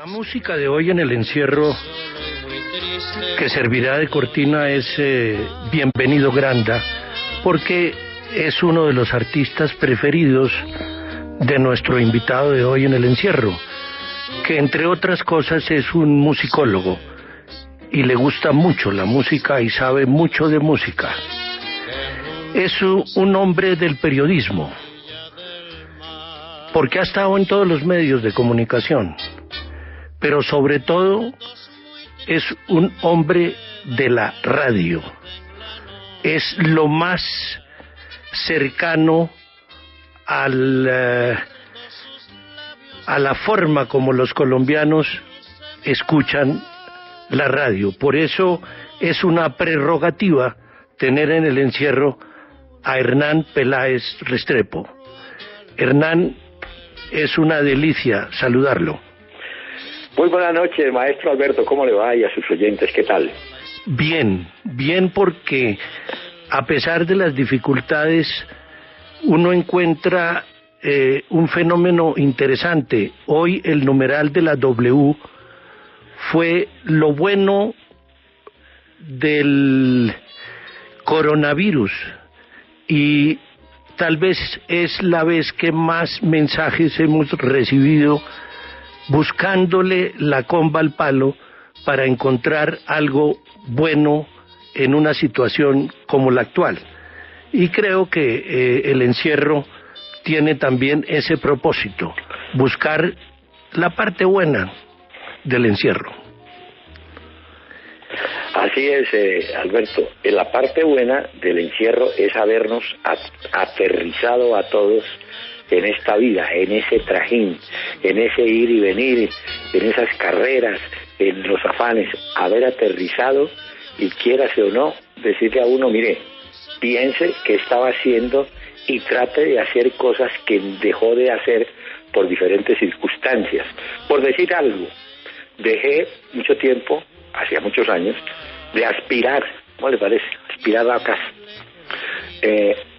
La música de hoy en el encierro que servirá de cortina es Bienvenido Granda, porque es uno de los artistas preferidos de nuestro invitado de hoy en el encierro, que entre otras cosas es un musicólogo y le gusta mucho la música y sabe mucho de música. Es un hombre del periodismo, porque ha estado en todos los medios de comunicación, pero sobre todo es un hombre de la radio. Es lo más cercano a la forma como los colombianos escuchan la radio. Por eso es una prerrogativa tener en el encierro a Hernán Peláez Restrepo. Hernán, es una delicia saludarlo. Muy buenas noches, maestro Alberto, ¿cómo le va? Y a sus oyentes, ¿qué tal? Bien, bien, porque a pesar de las dificultades, uno encuentra un fenómeno interesante. Hoy el numeral de la W fue lo bueno del coronavirus, y tal vez es la vez que más mensajes hemos recibido buscándole la comba al palo para encontrar algo bueno en una situación como la actual. Y creo que el encierro tiene también ese propósito, buscar la parte buena del encierro. Así es, Alberto. La parte buena del encierro es habernos aterrizado a todos en esta vida, en ese trajín, en ese ir y venir, en esas carreras, en los afanes, haber aterrizado y quiérase o no, decirle a uno, mire, piense qué estaba haciendo y trate de hacer cosas que dejó de hacer por diferentes circunstancias. Por decir algo, dejé mucho tiempo, hacía muchos años, de aspirar, ¿cómo le parece? Aspirar vacas.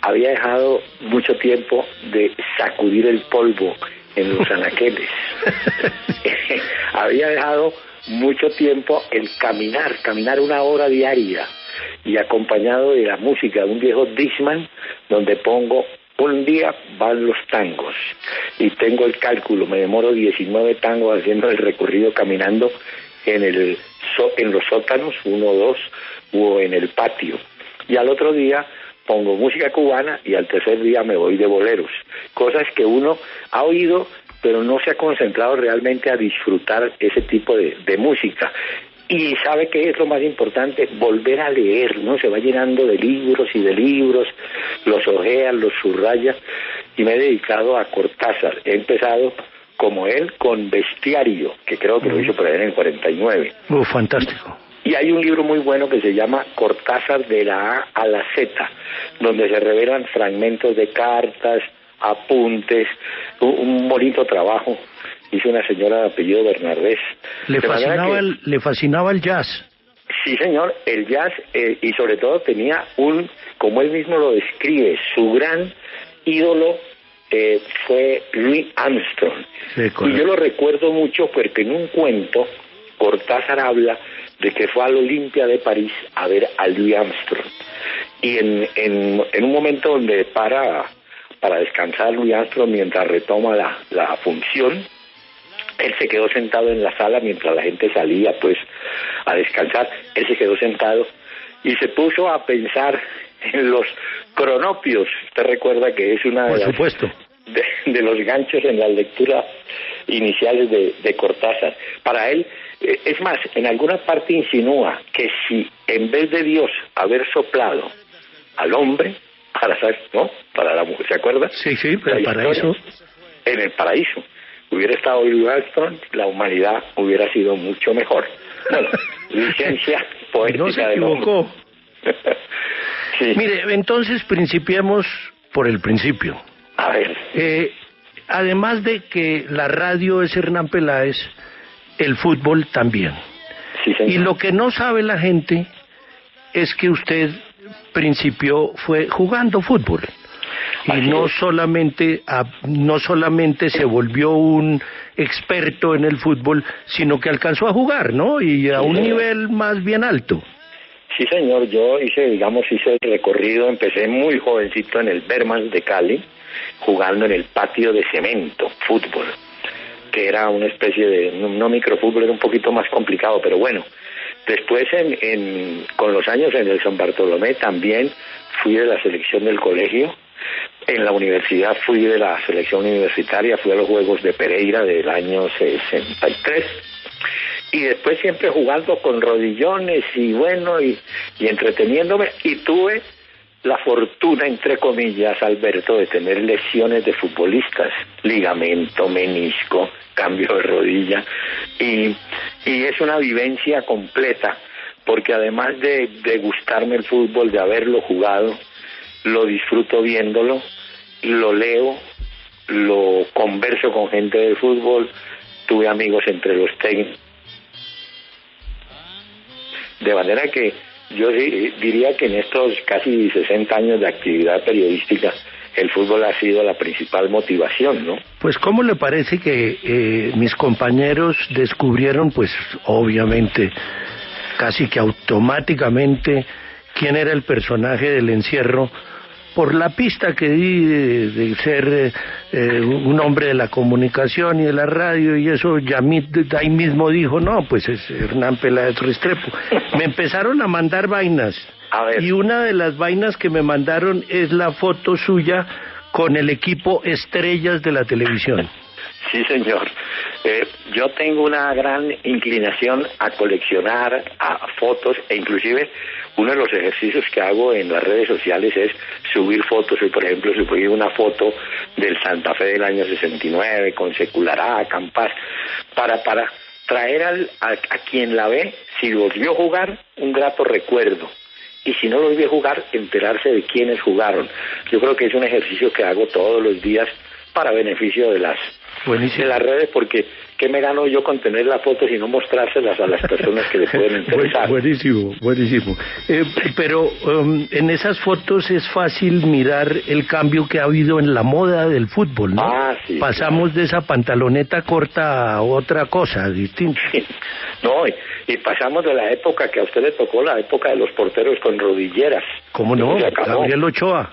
Había dejado mucho tiempo de sacudir el polvo en los anaqueles. Había dejado mucho tiempo el caminar 1 hora diaria, y acompañado de la música de un viejo Discman, donde pongo un día van los tangos, y tengo el cálculo, me demoro 19 tangos haciendo el recorrido caminando en los sótanos, 1 o 2, o en el patio, y al otro día pongo música cubana, y al tercer día me voy de boleros, cosas que uno ha oído pero no se ha concentrado realmente a disfrutar ese tipo de música. Y sabe que es lo más importante, volver a leer, ¿no? Se va llenando de libros y de libros, los ojea, los subraya, y me he dedicado a Cortázar. He empezado como él con Bestiario, que creo que lo hizo por ahí en el 49. Fantástico. Y hay un libro muy bueno que se llama Cortázar de la A a la Z, donde se revelan fragmentos de cartas, apuntes, un bonito trabajo. Hizo una señora de apellido Bernardés. Le fascinaba el jazz. Sí, señor, el jazz, y sobre todo tenía como él mismo lo describe, su gran ídolo fue Louis Armstrong. Sí, y yo lo recuerdo mucho porque en un cuento Cortázar habla de que fue al Olimpia de París a ver a Louis Armstrong. Y en un momento donde para descansar Louis Armstrong mientras retoma la función, él se quedó sentado en la sala mientras la gente salía pues a descansar. Él se quedó sentado y se puso a pensar en los cronopios. Usted recuerda que es una de los ganchos en las lecturas iniciales de Cortázar. Para él, es más, en alguna parte insinúa que si en vez de Dios haber soplado al hombre para la mujer, ¿se acuerda? Sí, pero para eso. En el paraíso hubiera estado Louis Armstrong, la humanidad hubiera sido mucho mejor. Bueno, licencia poética. No se equivocó. Sí. Mire, entonces principiemos por el principio. A ver. Además de que la radio es Hernán Peláez, el fútbol también. Sí, señor. Y lo que no sabe la gente es que usted principió fue jugando fútbol. y no solamente se volvió un experto en el fútbol, sino que alcanzó a jugar, ¿no? Y a un nivel más bien alto. Sí, señor, yo hice el recorrido, empecé muy jovencito en el Bermans de Cali, jugando en el patio de cemento, fútbol, que era una especie de, no microfútbol, era un poquito más complicado, pero bueno. Después, con los años en el San Bartolomé, también fui de la selección del colegio. En la universidad fui de la selección universitaria, fui a los Juegos de Pereira del año 63. Y después siempre jugando con rodillones y bueno, y entreteniéndome. Y tuve la fortuna, entre comillas, Alberto, de tener lesiones de futbolistas, ligamento, menisco, cambio de rodilla, y es una vivencia completa, porque además de gustarme el fútbol, de haberlo jugado, lo disfruto viéndolo, lo leo, lo converso con gente del fútbol, tuve amigos entre los técnicos, de manera que yo diría que en estos casi 60 años de actividad periodística, el fútbol ha sido la principal motivación, ¿no? Pues, ¿cómo le parece que mis compañeros descubrieron, pues, obviamente, casi que automáticamente, quién era el personaje del encierro, por la pista que di de ser un hombre de la comunicación y de la radio, y eso Yamit ahí mismo dijo, no, pues es Hernán Peláez Restrepo. Me empezaron a mandar vainas, y una de las vainas que me mandaron es la foto suya con el equipo Estrellas de la televisión. Sí, señor. Yo tengo una gran inclinación a coleccionar a fotos, e inclusive uno de los ejercicios que hago en las redes sociales es subir fotos. Hoy, por ejemplo, subí una foto del Santa Fe del año 69 con Seculará, Campas, para traer a quien la ve, si los vio jugar, un grato recuerdo. Y si no los vio jugar, enterarse de quiénes jugaron. Yo creo que es un ejercicio que hago todos los días para beneficio de las redes, porque ¿qué me gano yo con tener la foto si no mostrárselas a las personas que le pueden interesar? Buenísimo. Pero en esas fotos es fácil mirar el cambio que ha habido en la moda del fútbol, ¿no? Sí, pasamos de esa pantaloneta corta a otra cosa distinta. Sí. No, y pasamos de la época que a usted le tocó, la época de los porteros con rodilleras. ¿Cómo no? Gabriel Ochoa.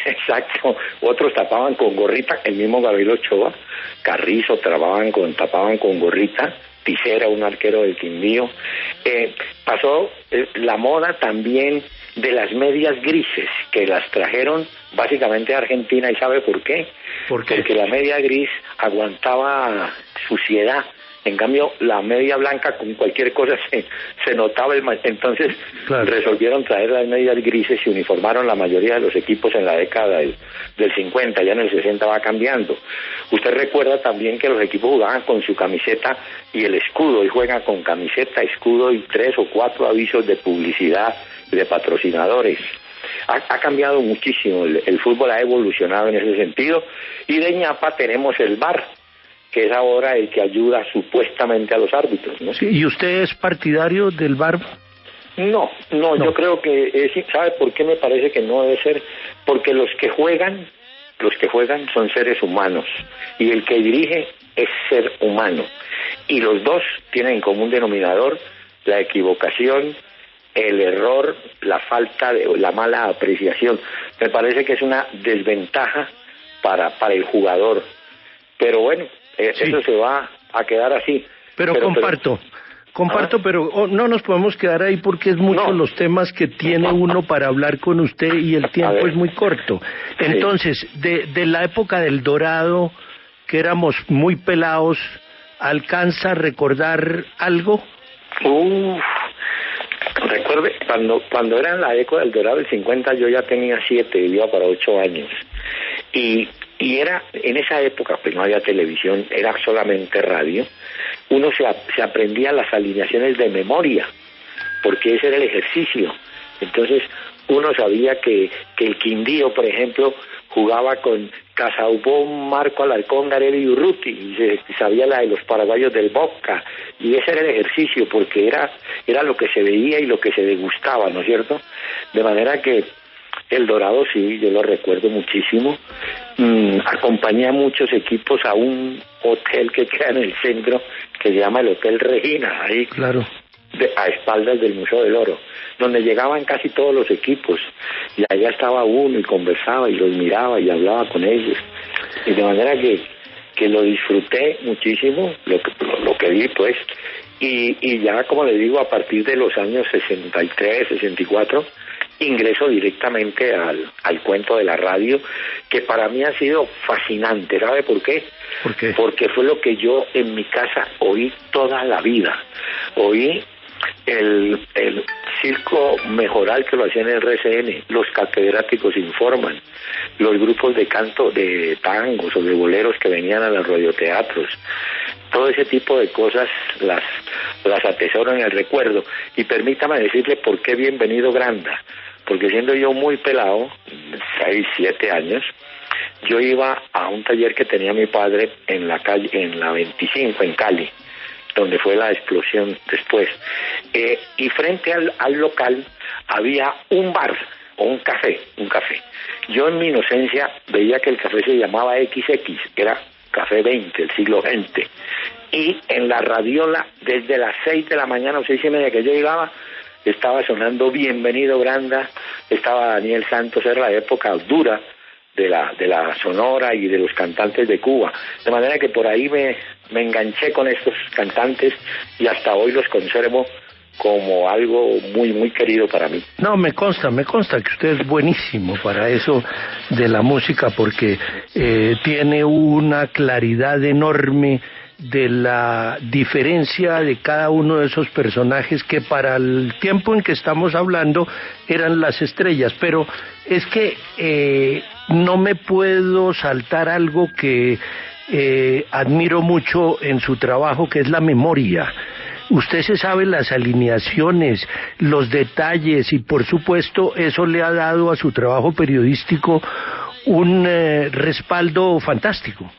Exacto, otros tapaban con gorrita, el mismo Gabriel Ochoa, Carrizo tapaban con gorrita, Tisera, un arquero del Quindío. Pasó la moda también de las medias grises, que las trajeron básicamente a Argentina, ¿y sabe por qué? ¿Por qué? Porque la media gris aguantaba suciedad. En cambio, la media blanca con cualquier cosa se notaba entonces resolvieron traer las medias grises y uniformaron la mayoría de los equipos en la década del 50, ya en el 60 va cambiando. Usted recuerda también que los equipos jugaban con su camiseta y el escudo, y juegan con camiseta, escudo y 3 o 4 avisos de publicidad de patrocinadores. Ha cambiado muchísimo, el fútbol ha evolucionado en ese sentido, y de ñapa tenemos el VAR, que es ahora el que ayuda supuestamente a los árbitros, ¿no? Sí, ¿y usted es partidario del VAR? No, yo creo que ¿sabe por qué me parece que no debe ser? Porque los que juegan son seres humanos, y el que dirige es ser humano, y los dos tienen en común denominador la equivocación, el error, la mala apreciación. Me parece que es una desventaja para el jugador, pero bueno, eso se va a quedar así. Pero comparto, pero no nos podemos quedar ahí porque es mucho los temas que tiene uno para hablar con usted y el tiempo es muy corto. Entonces, de la época del Dorado, que éramos muy pelados, ¿alcanza a recordar algo? Recuerde, cuando era en la época del Dorado del 50, yo ya tenía 7, iba para 8 años. Y era, en esa época, pues no había televisión, era solamente radio, uno se aprendía las alineaciones de memoria, porque ese era el ejercicio. Entonces, uno sabía que el Quindío, por ejemplo, jugaba con Casaubón, Marco Alarcón, Garelli y Urruti, y se sabía la de los paraguayos del Boca, y ese era el ejercicio, porque era lo que se veía y lo que se degustaba, ¿no es cierto? De manera que El Dorado sí, yo lo recuerdo muchísimo. Acompañé a muchos equipos a un hotel que queda en el centro, que se llama el Hotel Regina, ahí claro, a espaldas del Museo del Oro, donde llegaban casi todos los equipos, y allá estaba uno y conversaba y los miraba y hablaba con ellos, y de manera que lo disfruté muchísimo, lo que vi pues, y ya como le digo, a partir de los años 63, 64, ingreso directamente al cuento de la radio, que para mí ha sido fascinante. ¿Sabe por qué? ¿Por qué? Porque fue lo que yo en mi casa oí toda la vida. Oí el circo mejoral que lo hacía en el RCN, los catedráticos informan, los grupos de canto de tangos o de boleros que venían a los radioteatros, todo ese tipo de cosas las atesoro en el recuerdo. Y permítame decirle por qué Bienvenido Granda, porque siendo yo muy pelado, 6, 7 años, yo iba a un taller que tenía mi padre en la calle, en la 25 en Cali, donde fue la explosión después, y frente al local había un bar o un café. Yo en mi inocencia veía que el café se llamaba XX, era Café 20, el siglo XX, y en la radiola desde las 6 de la mañana o 6:30 que yo llegaba, estaba sonando Bienvenido Granda, estaba Daniel Santos, era la época dura de la sonora y de los cantantes de Cuba, de manera que por ahí me enganché con estos cantantes y hasta hoy los conservo como algo muy, muy querido para mí. No, me consta que usted es buenísimo para eso de la música, porque tiene una claridad enorme de la diferencia de cada uno de esos personajes que para el tiempo en que estamos hablando eran las estrellas, pero es que no me puedo saltar algo que admiro mucho en su trabajo, que es la memoria. Usted se sabe las alineaciones, los detalles, y por supuesto eso le ha dado a su trabajo periodístico un respaldo fantástico.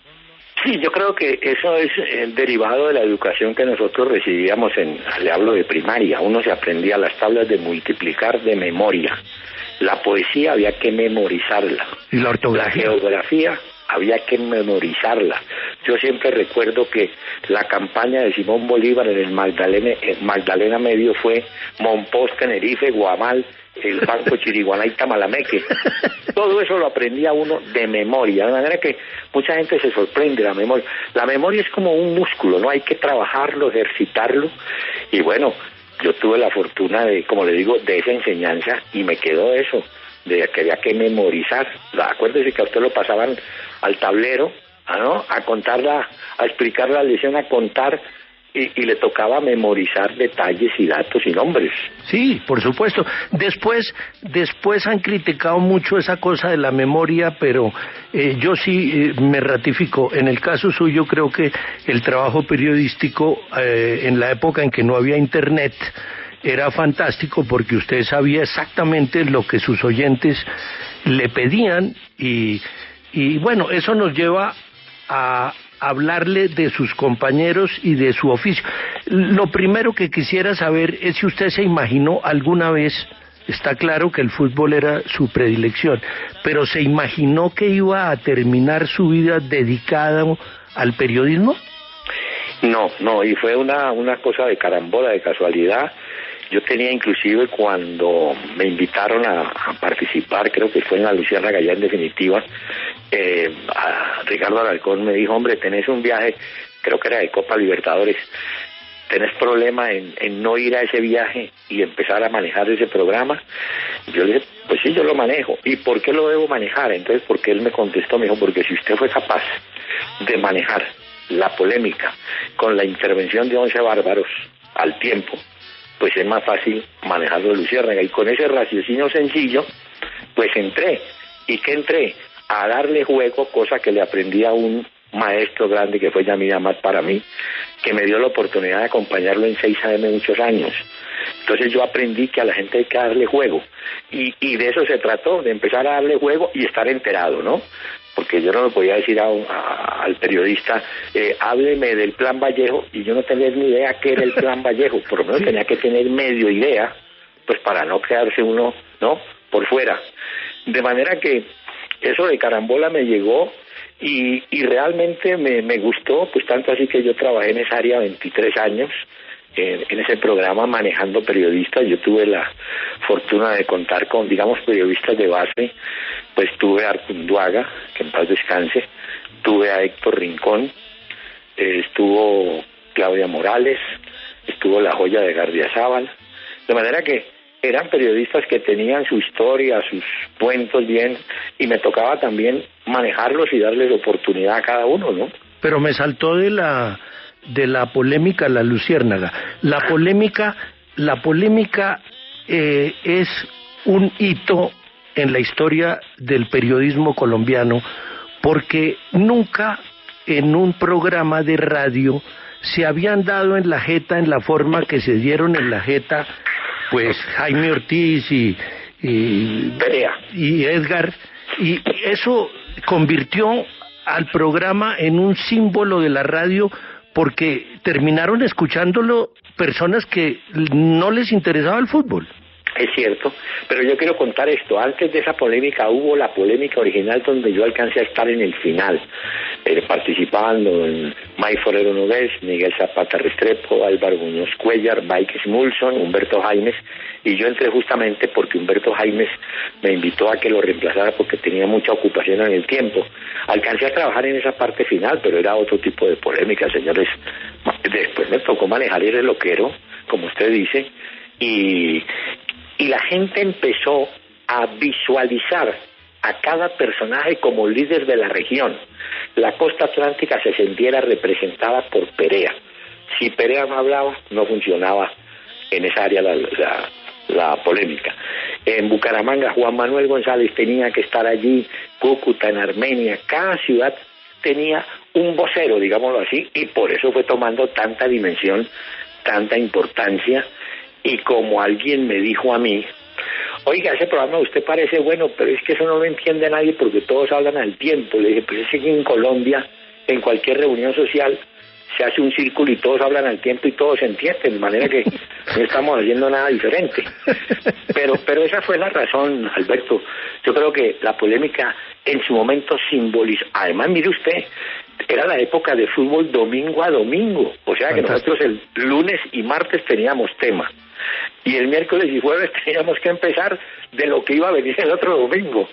Sí, yo creo que eso es el derivado de la educación que nosotros recibíamos le hablo de primaria. Uno se aprendía las tablas de multiplicar de memoria. La poesía había que memorizarla. ¿Y la ortografía? La geografía había que memorizarla. Yo siempre recuerdo que la campaña de Simón Bolívar en el Magdalena Medio fue Monpós, Tenerife, Guamal, el Banco Chiriguaná y Tamalameque. Todo eso lo aprendía uno de memoria, de manera que mucha gente se sorprende de la memoria. La memoria es como un músculo, ¿no? Hay que trabajarlo, ejercitarlo, y bueno, yo tuve la fortuna de, como le digo, de esa enseñanza, y me quedó eso, de que había que memorizar. Acuérdese que a usted lo pasaban al tablero, ¿no? A contarla, a explicar la lección, a contar, y le tocaba memorizar detalles y datos y nombres. Sí, por supuesto. Después han criticado mucho esa cosa de la memoria, pero yo sí me ratifico. En el caso suyo, creo que el trabajo periodístico en la época en que no había internet era fantástico, porque usted sabía exactamente lo que sus oyentes le pedían, y bueno, eso nos lleva a hablarle de sus compañeros y de su oficio. Lo primero que quisiera saber es si usted se imaginó alguna vez, está claro que el fútbol era su predilección, pero ¿se imaginó que iba a terminar su vida dedicada al periodismo? No, y fue una cosa de carambola, de casualidad. Yo tenía inclusive, cuando me invitaron a participar, creo que fue en la Luciérnaga ya en definitiva, a Ricardo Alarcón me dijo: hombre, tenés un viaje, creo que era de Copa Libertadores, ¿tenés problema en no ir a ese viaje y empezar a manejar ese programa? Yo le dije: pues sí, yo lo manejo. ¿Y por qué lo debo manejar? Entonces, porque él me contestó, me dijo: porque si usted fue capaz de manejar la polémica con la intervención de 11 bárbaros al tiempo, pues es más fácil manejarlo de Luciérnaga. Y con ese raciocinio sencillo, pues entré. ¿Y qué entré? A darle juego, cosa que le aprendí a un maestro grande que fue Yamil Amat para mí, que me dio la oportunidad de acompañarlo en 6 AM muchos años. Entonces yo aprendí que a la gente hay que darle juego. Y de eso se trató, de empezar a darle juego y estar enterado, ¿no? Porque yo no le podía decir al periodista, hábleme del Plan Vallejo, y yo no tenía ni idea qué era el Plan Vallejo. Por lo menos tenía que tener medio idea, pues para no quedarse uno, ¿no?, por fuera. De manera que eso de carambola me llegó y realmente me gustó, pues tanto así que yo trabajé en esa área 23 años, en ese programa manejando periodistas. Yo tuve la fortuna de contar con, digamos, periodistas de base. Pues tuve a Artunduaga, que en paz descanse, tuve a Héctor Rincón, estuvo Claudia Morales, estuvo La Joya de Gardiazabal, de manera que eran periodistas que tenían su historia, sus cuentos bien, y me tocaba también manejarlos y darles oportunidad a cada uno, ¿no? Pero me saltó de la polémica la luciérnaga. La polémica es un hito en la historia del periodismo colombiano, porque nunca en un programa de radio se habían dado en la jeta en la forma que se dieron en la jeta, pues Jaime Ortiz y Edgar, y eso convirtió al programa en un símbolo de la radio, porque terminaron escuchándolo personas que no les interesaba el fútbol. Es cierto, pero yo quiero contar esto. Antes de esa polémica hubo la polémica original, donde yo alcancé a estar en el final, participando en May Forero Nogués, Miguel Zapata Restrepo, Álvaro Muñoz Cuellar, Mike Smulson, Humberto Jaimes, y yo entré justamente porque Humberto Jaimes me invitó a que lo reemplazara porque tenía mucha ocupación en el tiempo. Alcancé a trabajar en esa parte final, pero era otro tipo de polémica, señores. Después me tocó manejar el reloquero, como usted dice, y la gente empezó a visualizar a cada personaje como líder de la región. La costa atlántica se sintiera representada por Perea. Si Perea no hablaba, no funcionaba en esa área la polémica. En Bucaramanga, Juan Manuel González tenía que estar allí, Cúcuta, en Armenia, cada ciudad tenía un vocero, digámoslo así, y por eso fue tomando tanta dimensión, tanta importancia. Y como alguien me dijo a mí, oiga, ese programa a usted parece bueno, pero es que eso no lo entiende nadie porque todos hablan al tiempo. Le dije, pues es que en Colombia, en cualquier reunión social, se hace un círculo y todos hablan al tiempo y todos se entienden, de manera que no estamos haciendo nada diferente. Pero esa fue la razón, Alberto. Yo creo que la polémica en su momento simboliza. Además, mire usted, era la época de fútbol domingo a domingo, o sea que nosotros el lunes y martes teníamos tema, y el miércoles y jueves teníamos que empezar de lo que iba a venir el otro domingo.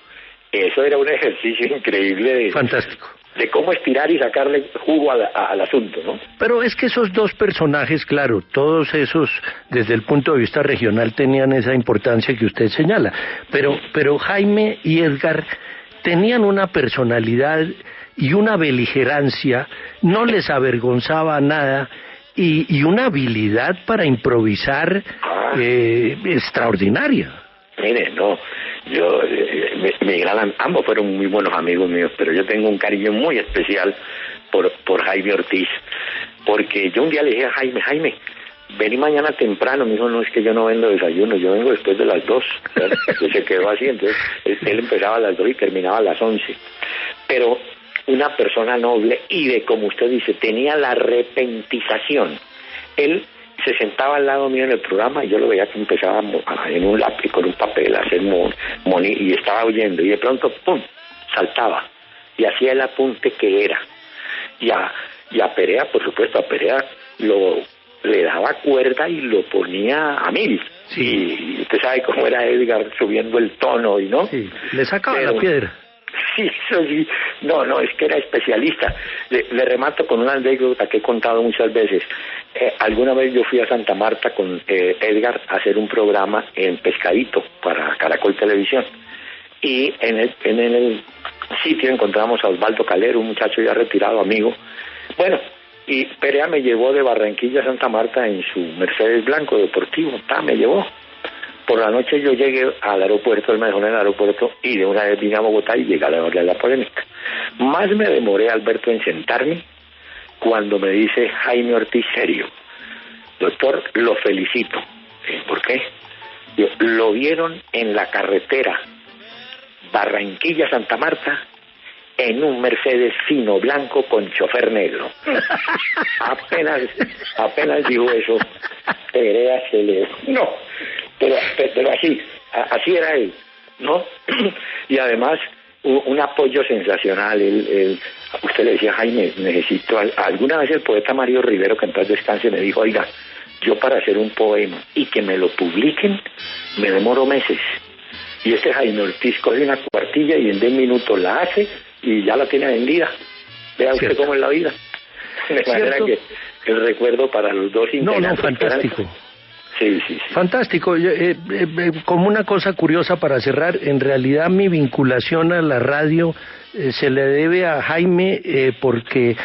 Eso era un ejercicio increíble fantástico de cómo estirar y sacarle jugo al asunto, ¿no? Pero es que esos dos personajes, claro, todos esos, desde el punto de vista regional, tenían esa importancia que usted señala, pero Jaime y Edgar tenían una personalidad y una beligerancia, no les avergonzaba nada, y una habilidad para improvisar extraordinaria. Mire, no, yo, ambos fueron muy buenos amigos míos, pero yo tengo un cariño muy especial por Jaime Ortiz, porque yo un día le dije a Jaime, vení mañana temprano. Me dijo, no, es que yo no vendo desayuno, yo vengo después de las 2. Entonces se quedó así, entonces él empezaba a las 2 y terminaba a las 11. Pero una persona noble y como usted dice, tenía la repentización. Él se sentaba al lado mío en el programa y yo lo veía que empezaba en un lápiz con un papel a hacer y estaba oyendo, y de pronto, ¡pum!, saltaba y hacía el apunte que era. Y a Perea, por supuesto, a Perea le daba cuerda y lo ponía a 1000. Sí. Y usted sabe cómo era Edgar subiendo el tono, y ¿no? Sí, le sacaba la piedra. Sí, eso sí. No, es que era especialista. Le remato con una anécdota que he contado muchas veces. Alguna vez yo fui a Santa Marta con Edgar a hacer un programa en Pescadito para Caracol Televisión. Y en el sitio encontramos a Osvaldo Calero, un muchacho ya retirado, amigo. Bueno, y Perea me llevó de Barranquilla a Santa Marta en su Mercedes blanco deportivo. Me llevó. Por la noche yo llegué al aeropuerto, él me dejó en el aeropuerto y de una vez vine a Bogotá y llegué a la polémica. Más me demoré, Alberto, en sentarme cuando me dice Jaime Ortiz serio: doctor, lo felicito. ¿Por qué? Lo vieron en la carretera Barranquilla-Santa Marta en un Mercedes fino blanco con chofer negro. apenas dijo eso, Perea se le... No, pero así era él. ¿no? Y además un apoyo sensacional. Usted le decía, Jaime, necesito... Alguna vez el poeta Mario Rivero, que en paz descanse, me dijo, oiga, yo para hacer un poema y que me lo publiquen, me demoro meses. Y este Jaime Ortiz coge una cuartilla y en 10 minutos la hace y ya la tiene vendida. Vea usted cómo es la vida. De manera que el recuerdo para los dos integrantes... No, fantástico. Sí. Fantástico. Como una cosa curiosa para cerrar, en realidad mi vinculación a la radio se le debe a Jaime, porque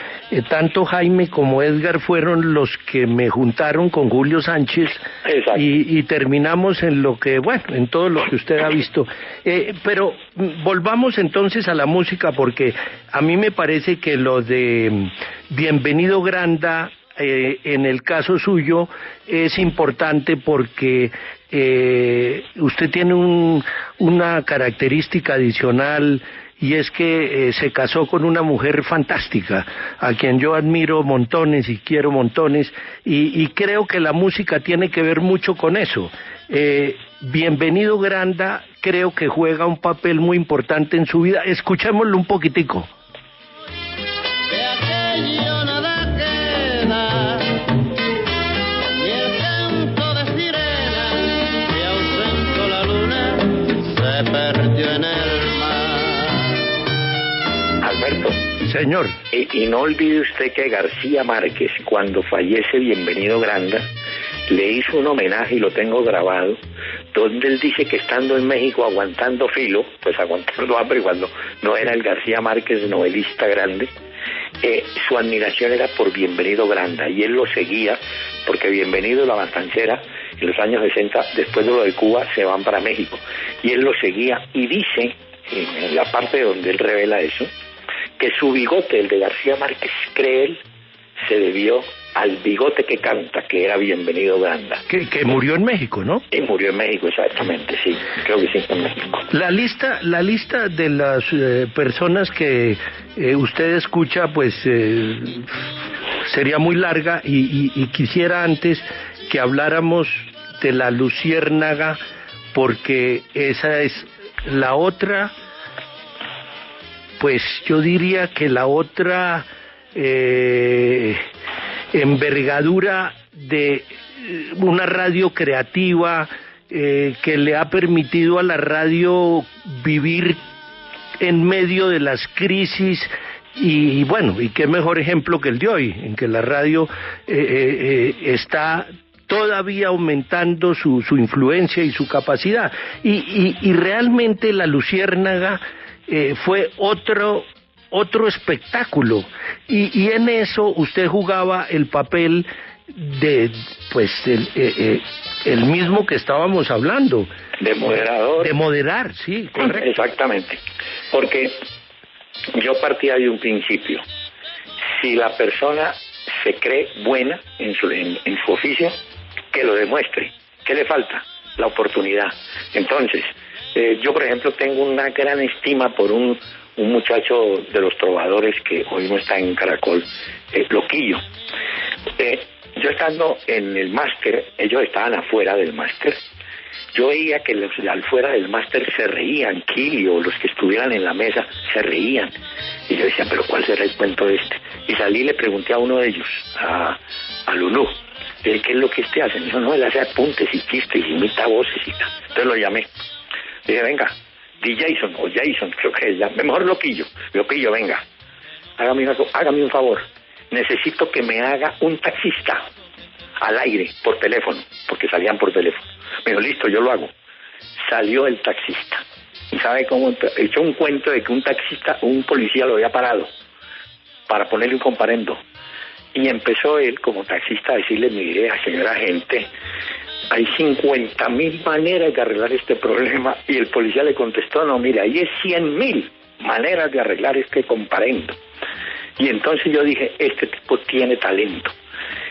tanto Jaime como Edgar fueron los que me juntaron con Julio Sánchez y terminamos en lo que, bueno, en todo lo que usted ha visto. Pero volvamos entonces a la música, porque a mí me parece que lo de Bienvenido Granda, en el caso suyo, es importante porque usted tiene una característica adicional, y es que se casó con una mujer fantástica, a quien yo admiro montones y quiero montones, y creo que la música tiene que ver mucho con eso. Bienvenido Granda creo que juega un papel muy importante en su vida. Escuchémoslo un poquitico. Señor. Y no olvide usted que García Márquez, cuando fallece Bienvenido Granda, le hizo un homenaje, y lo tengo grabado, donde él dice que estando en México aguantando filo, pues aguantando hambre cuando no era el García Márquez novelista grande, su admiración era por Bienvenido Granda, y él lo seguía, porque Bienvenido y La Matancera, en los años 60, después de lo de Cuba, se van para México, y él lo seguía, y dice, en la parte donde él revela eso, que su bigote, el de García Márquez, cree él, se debió al bigote que canta, que era Bienvenido Granda. Que murió en México, ¿no? Murió en México, exactamente, sí. Creo que sí, en México. La lista de las personas que usted escucha, pues sería muy larga, y quisiera antes que habláramos de La Luciérnaga, porque esa es la otra... Pues yo diría que la otra envergadura de una radio creativa que le ha permitido a la radio vivir en medio de las crisis, y bueno, y qué mejor ejemplo que el de hoy, en que la radio está todavía aumentando su influencia y su capacidad, y realmente La Luciérnaga fue otro espectáculo, y en eso usted jugaba el papel de, pues, el mismo que estábamos hablando, de moderador, de moderar, sí, correcto. Exactamente, porque yo partía de un principio: si la persona se cree buena en su oficio, que lo demuestre. ¿Qué le falta? La oportunidad. Entonces, yo, por ejemplo, tengo una gran estima por un muchacho de los trovadores que hoy no está en Caracol, Loquillo. Yo estando en el máster, ellos estaban afuera del máster, yo veía que los de afuera del máster se reían, Kilio, los que estuvieran en la mesa, se reían. Y yo decía, ¿pero cuál será el cuento de este? Y salí y le pregunté a uno de ellos, a Lulú, ¿qué es lo que hace? Me dijo, no, él hace apuntes y chistes y imita voces y tal. Entonces lo llamé. Dije, venga, Jason, creo que es ya, mejor Loquillo, venga, hágame un favor, necesito que me haga un taxista al aire, por teléfono, porque salían por teléfono. Me dijo, listo, yo lo hago. Salió el taxista, y ¿sabe cómo? Echó un cuento de que un policía lo había parado, para ponerle un comparendo, y empezó él, como taxista, a decirle, mire, señora agente, hay 50.000 maneras de arreglar este problema, y el policía le contestó, no, mira, hay 100.000 maneras de arreglar este comparendo. Y entonces yo dije, este tipo tiene talento,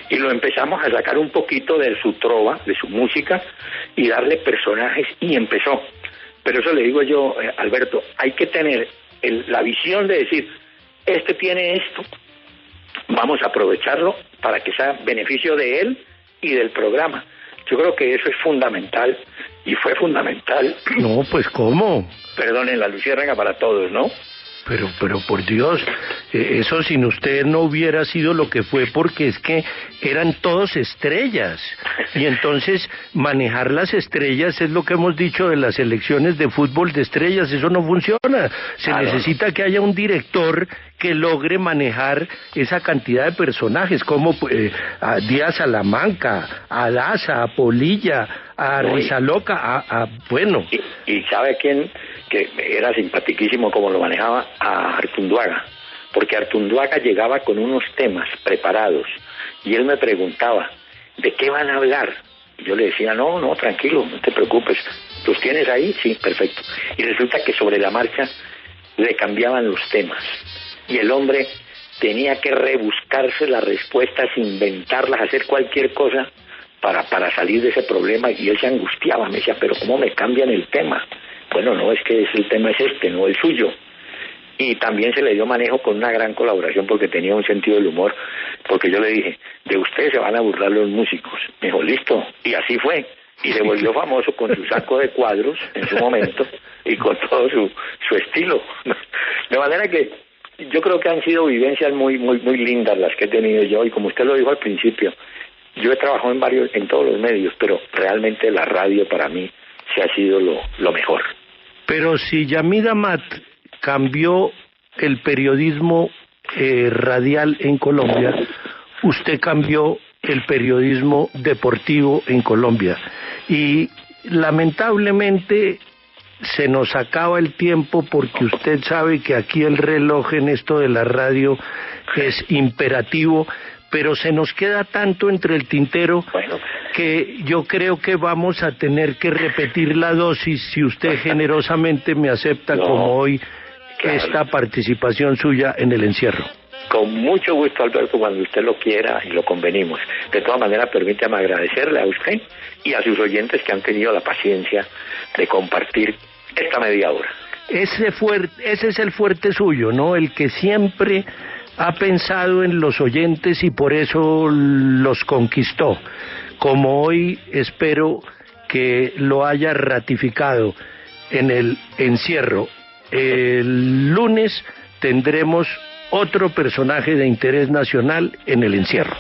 y lo empezamos a sacar un poquito de su trova, de su música, y darle personajes, y empezó. Pero eso le digo yo, Alberto, hay que tener la visión de decir, este tiene esto, vamos a aprovecharlo para que sea beneficio de él y del programa. Yo creo que eso es fundamental, y fue fundamental. No, pues ¿cómo? Perdonen, la luciérnaga para todos, ¿no? Pero por Dios, eso sin usted no hubiera sido lo que fue, porque es que eran todos estrellas, y entonces manejar las estrellas es lo que hemos dicho de las selecciones de fútbol de estrellas, eso no funciona, se necesita que haya un director que logre manejar esa cantidad de personajes, como a Díaz Salamanca, a Daza, a Polilla, a Rizaloca, bueno. Y ¿sabe quién? Que era simpaticísimo como lo manejaba, a Artunduaga, porque Artunduaga llegaba con unos temas preparados, y él me preguntaba, ¿de qué van a hablar? Y yo le decía, no, tranquilo, no te preocupes, ¿los tienes ahí? Sí, perfecto. Y resulta que sobre la marcha le cambiaban los temas, y el hombre tenía que rebuscarse las respuestas, inventarlas, hacer cualquier cosa para salir de ese problema, y él se angustiaba, me decía, pero ¿cómo me cambian el tema? Bueno, no, es que el tema es este, no el suyo. Y también se le dio manejo con una gran colaboración, porque tenía un sentido del humor, porque yo le dije, de ustedes se van a burlar los músicos. Me dijo, listo, y así fue. Y se volvió famoso con su saco de cuadros en su momento, y con todo su estilo. De manera que yo creo que han sido vivencias muy lindas las que he tenido yo, y como usted lo dijo al principio, yo he trabajado en todos los medios, pero realmente la radio para mí se ha sido lo mejor. Pero si Yamid Amat cambió el periodismo radial en Colombia, usted cambió el periodismo deportivo en Colombia. Y lamentablemente se nos acaba el tiempo, porque usted sabe que aquí el reloj en esto de la radio es imperativo, pero se nos queda tanto entre el tintero que yo creo que vamos a tener que repetir la dosis, si usted generosamente me acepta como hoy esta participación suya en el encierro. Con mucho gusto, Alberto, cuando usted lo quiera y lo convenimos. De todas maneras, permítame agradecerle a usted y a sus oyentes que han tenido la paciencia de compartir esta media hora. Ese es el fuerte suyo, ¿no? El que siempre ha pensado en los oyentes y por eso los conquistó, como hoy espero que lo haya ratificado en el encierro. El lunes tendremos otro personaje de interés nacional en el encierro.